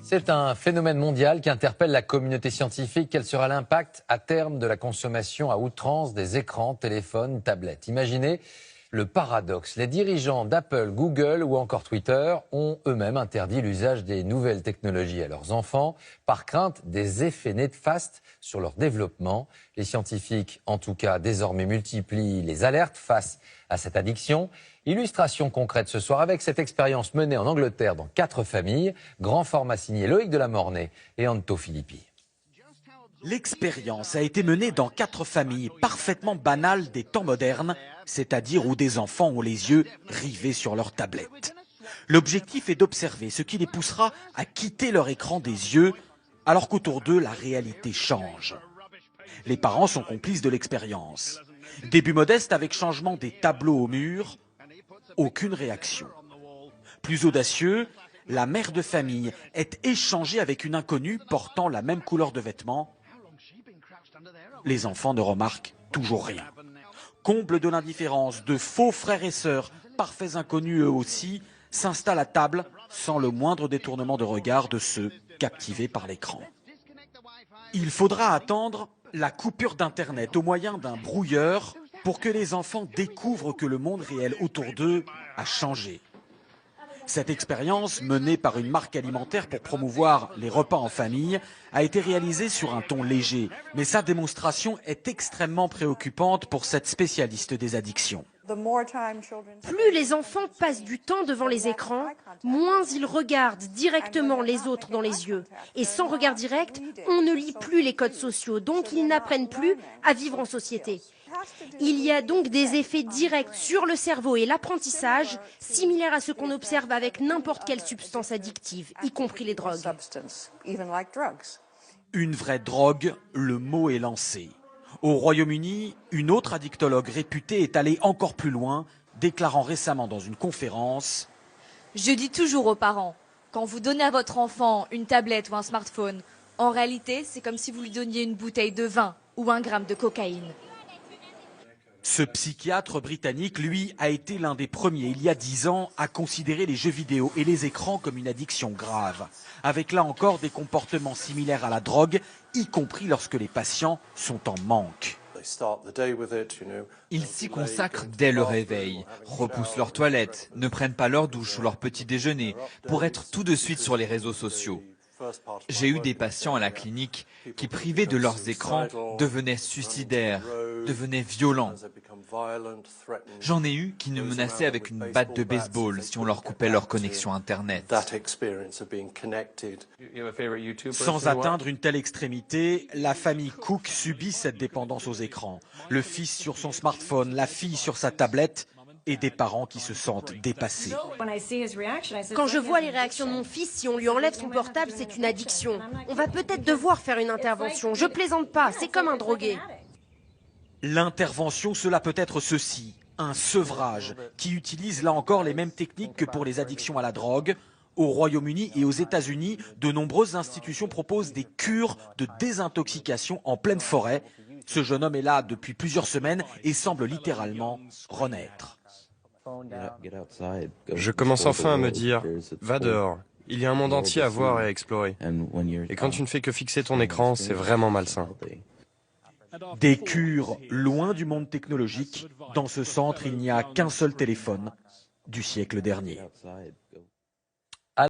C'est un phénomène mondial qui interpelle la communauté scientifique. Quel sera l'impact à terme de la consommation à outrance des écrans, téléphones, tablettes? Imaginez le paradoxe. Les dirigeants d'Apple, Google ou encore Twitter ont eux-mêmes interdit l'usage des nouvelles technologies à leurs enfants par crainte des effets néfastes sur leur développement. Les scientifiques, en tout cas, désormais multiplient les alertes face à cette addiction. Illustration concrète ce soir avec cette expérience menée en Angleterre dans 4 familles. Grand format signé Loïc Delamornay et Anto Filippi. L'expérience a été menée dans 4 familles parfaitement banales des temps modernes, c'est-à-dire où des enfants ont les yeux rivés sur leur tablette. L'objectif est d'observer ce qui les poussera à quitter leur écran des yeux, alors qu'autour d'eux, la réalité change. Les parents sont complices de l'expérience. Début modeste avec changement des tableaux au mur, aucune réaction. Plus audacieux, la mère de famille est échangée avec une inconnue portant la même couleur de vêtements. Les enfants ne remarquent toujours rien. Comble de l'indifférence, de faux frères et sœurs, parfaits inconnus eux aussi, s'installent à table sans le moindre détournement de regard de ceux captivés par l'écran. Il faudra attendre la coupure d'Internet au moyen d'un brouilleur pour que les enfants découvrent que le monde réel autour d'eux a changé. Cette expérience, menée par une marque alimentaire pour promouvoir les repas en famille, a été réalisée sur un ton léger. Mais sa démonstration est extrêmement préoccupante pour cette spécialiste des addictions. Plus les enfants passent du temps devant les écrans, moins ils regardent directement les autres dans les yeux. Et sans regard direct, on ne lit plus les codes sociaux, donc ils n'apprennent plus à vivre en société. Il y a donc des effets directs sur le cerveau et l'apprentissage, similaires à ce qu'on observe avec n'importe quelle substance addictive, y compris les drogues. Une vraie drogue, le mot est lancé. Au Royaume-Uni, une autre addictologue réputée est allée encore plus loin, déclarant récemment dans une conférence « Je dis toujours aux parents, quand vous donnez à votre enfant une tablette ou un smartphone, en réalité, c'est comme si vous lui donniez une bouteille de vin ou 1 gramme de cocaïne. » Ce psychiatre britannique, lui, a été l'un des premiers, il y a 10 ans, à considérer les jeux vidéo et les écrans comme une addiction grave, avec là encore des comportements similaires à la drogue, y compris lorsque les patients sont en manque. Ils s'y consacrent dès le réveil, repoussent leurs toilettes, ne prennent pas leur douche ou leur petit déjeuner pour être tout de suite sur les réseaux sociaux. J'ai eu des patients à la clinique qui, privés de leurs écrans, devenaient suicidaires, devenaient violents. J'en ai eu qui nous menaçaient avec une batte de baseball si on leur coupait leur connexion Internet. Sans atteindre une telle extrémité, la famille Cook subit cette dépendance aux écrans. Le fils sur son smartphone, la fille sur sa tablette, et des parents qui se sentent dépassés. Quand je vois les réactions de mon fils, si on lui enlève son portable, c'est une addiction. On va peut-être devoir faire une intervention. Je plaisante pas, c'est comme un drogué. L'intervention, cela peut être ceci, un sevrage, qui utilise là encore les mêmes techniques que pour les addictions à la drogue. Au Royaume-Uni et aux États-Unis, de nombreuses institutions proposent des cures de désintoxication en pleine forêt. Ce jeune homme est là depuis plusieurs semaines et semble littéralement renaître. Je commence enfin à me dire, va dehors, il y a un monde entier à voir et à explorer. Et quand tu ne fais que fixer ton écran, c'est vraiment malsain. Des cures loin du monde technologique. Dans ce centre, il n'y a qu'un seul téléphone du siècle dernier.